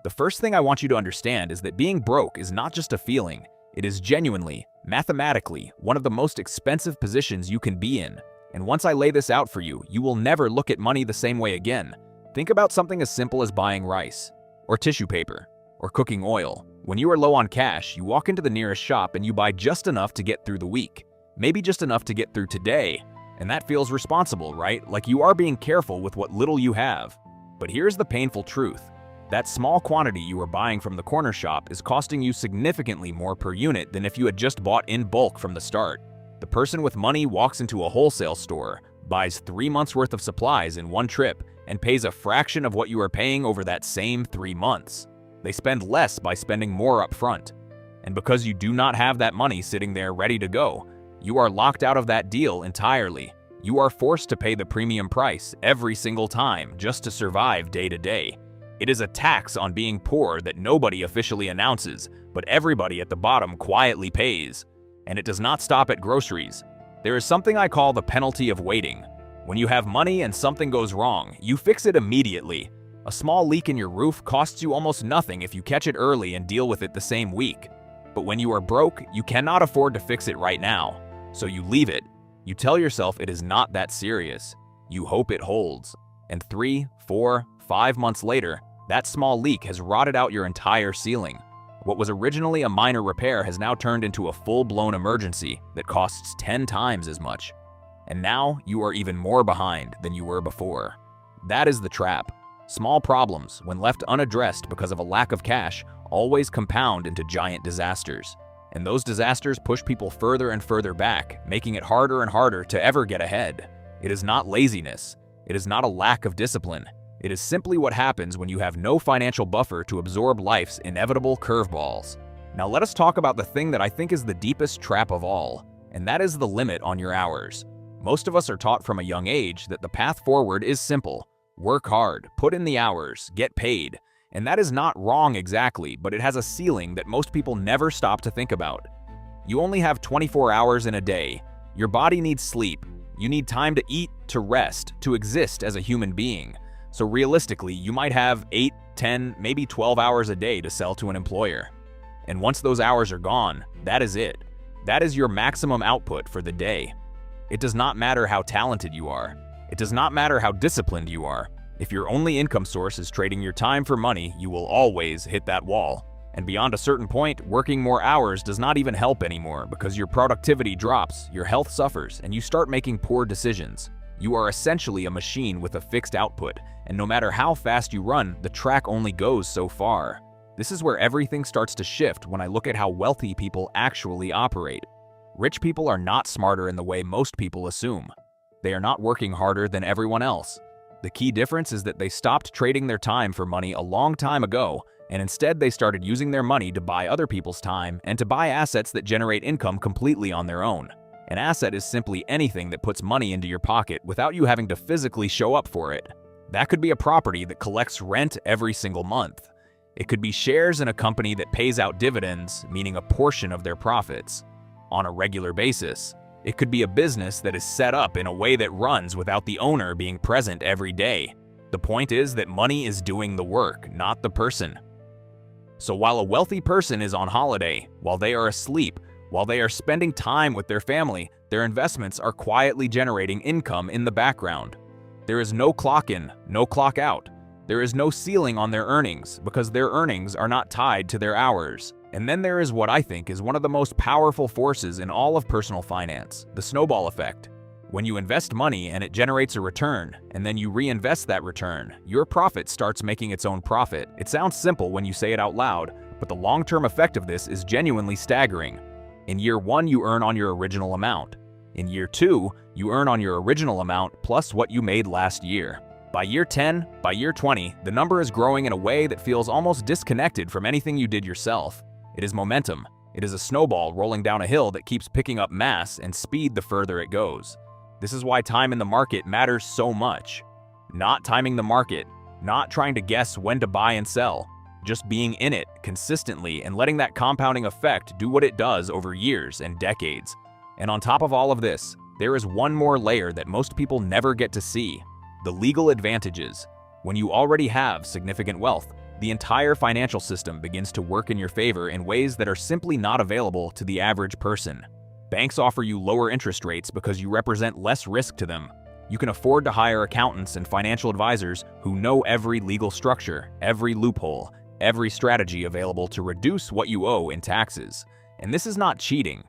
The first thing I want you to understand is that being broke is not just a feeling. It is genuinely, mathematically, one of the most expensive positions you can be in. And once I lay this out for you, you will never look at money the same way again. Think about something as simple as buying rice, or tissue paper, or cooking oil. When you are low on cash, you walk into the nearest shop and you buy just enough to get through the week. Maybe just enough to get through today. And that feels responsible, right? Like you are being careful with what little you have. But here's the painful truth. That small quantity you are buying from the corner shop is costing you significantly more per unit than if you had just bought in bulk from the start. The person with money walks into a wholesale store, buys 3 months worth of supplies in one trip, and pays a fraction of what you are paying over that same 3 months. They spend less by spending more up front. And because you do not have that money sitting there ready to go, you are locked out of that deal entirely. You are forced to pay the premium price every single time just to survive day to day. It is a tax on being poor that nobody officially announces, but everybody at the bottom quietly pays. And it does not stop at groceries. There is something I call the penalty of waiting. When you have money and something goes wrong, you fix it immediately. A small leak in your roof costs you almost nothing if you catch it early and deal with it the same week. But when you are broke, you cannot afford to fix it right now. So you leave it. You tell yourself it is not that serious. You hope it holds. And 3, 4, 5 months later, that small leak has rotted out your entire ceiling. What was originally a minor repair has now turned into a full-blown emergency that costs 10 times as much. And now you are even more behind than you were before. That is the trap. Small problems, when left unaddressed because of a lack of cash, always compound into giant disasters. And those disasters push people further and further back, making it harder and harder to ever get ahead. It is not laziness. It is not a lack of discipline. It is simply what happens when you have no financial buffer to absorb life's inevitable curveballs. Now let us talk about the thing that I think is the deepest trap of all, and that is the limit on your hours. Most of us are taught from a young age that the path forward is simple. Work hard, put in the hours, get paid. And that is not wrong exactly, but it has a ceiling that most people never stop to think about. You only have 24 hours in a day. Your body needs sleep. You need time to eat, to rest, to exist as a human being. So realistically, you might have 8, 10, maybe 12 hours a day to sell to an employer. And once those hours are gone, that is it. That is your maximum output for the day. It does not matter how talented you are. It does not matter how disciplined you are. If your only income source is trading your time for money, you will always hit that wall. And beyond a certain point, working more hours does not even help anymore because your productivity drops, your health suffers, and you start making poor decisions. You are essentially a machine with a fixed output, and no matter how fast you run, the track only goes so far. This is where everything starts to shift when I look at how wealthy people actually operate. Rich people are not smarter in the way most people assume. They are not working harder than everyone else. The key difference is that they stopped trading their time for money a long time ago, and instead they started using their money to buy other people's time and to buy assets that generate income completely on their own. An asset is simply anything that puts money into your pocket without you having to physically show up for it. That could be a property that collects rent every single month. It could be shares in a company that pays out dividends, meaning a portion of their profits, on a regular basis. It could be a business that is set up in a way that runs without the owner being present every day. The point is that money is doing the work, not the person. So while a wealthy person is on holiday, while they are asleep, while they are spending time with their family, their investments are quietly generating income in the background. There is no clock in, no clock out. There is no ceiling on their earnings because their earnings are not tied to their hours. And then there is what I think is one of the most powerful forces in all of personal finance, the snowball effect. When you invest money and it generates a return, and then you reinvest that return, your profit starts making its own profit. It sounds simple when you say it out loud, but the long-term effect of this is genuinely staggering. In year 1, you earn on your original amount. In year 2, you earn on your original amount plus what you made last year. By year 10, by year 20, the number is growing in a way that feels almost disconnected from anything you did yourself. It is momentum. It is a snowball rolling down a hill that keeps picking up mass and speed the further it goes. This is why time in the market matters so much. Not timing the market, not trying to guess when to buy and sell, just being in it consistently and letting that compounding effect do what it does over years and decades. And on top of all of this, there is one more layer that most people never get to see: the legal advantages. When you already have significant wealth, the entire financial system begins to work in your favor in ways that are simply not available to the average person. Banks offer you lower interest rates because you represent less risk to them. You can afford to hire accountants and financial advisors who know every legal structure, every loophole, every strategy available to reduce what you owe in taxes. And this is not cheating.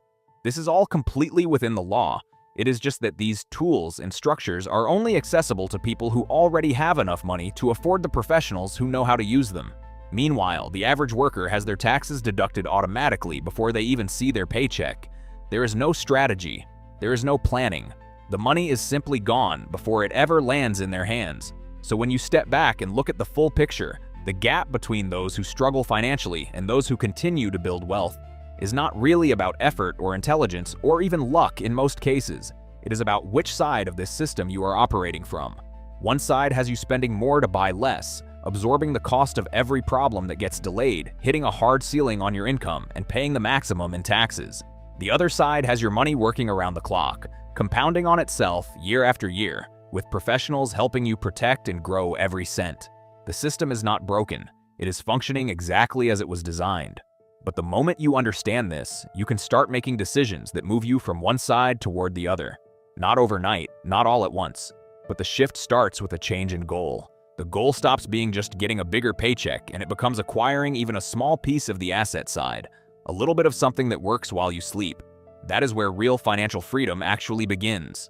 This is all completely within the law. It is just that these tools and structures are only accessible to people who already have enough money to afford the professionals who know how to use them. Meanwhile, the average worker has their taxes deducted automatically before they even see their paycheck. There is no strategy. There is no planning. The money is simply gone before it ever lands in their hands. So when you step back and look at the full picture, the gap between those who struggle financially and those who continue to build wealth is not really about effort or intelligence or even luck in most cases. It is about which side of this system you are operating from. One side has you spending more to buy less, absorbing the cost of every problem that gets delayed, hitting a hard ceiling on your income, and paying the maximum in taxes. The other side has your money working around the clock, compounding on itself year after year, with professionals helping you protect and grow every cent. The system is not broken. It is functioning exactly as it was designed. But the moment you understand this, you can start making decisions that move you from one side toward the other. Not overnight, not all at once, but the shift starts with a change in goal. The goal stops being just getting a bigger paycheck and it becomes acquiring even a small piece of the asset side, a little bit of something that works while you sleep. That is where real financial freedom actually begins.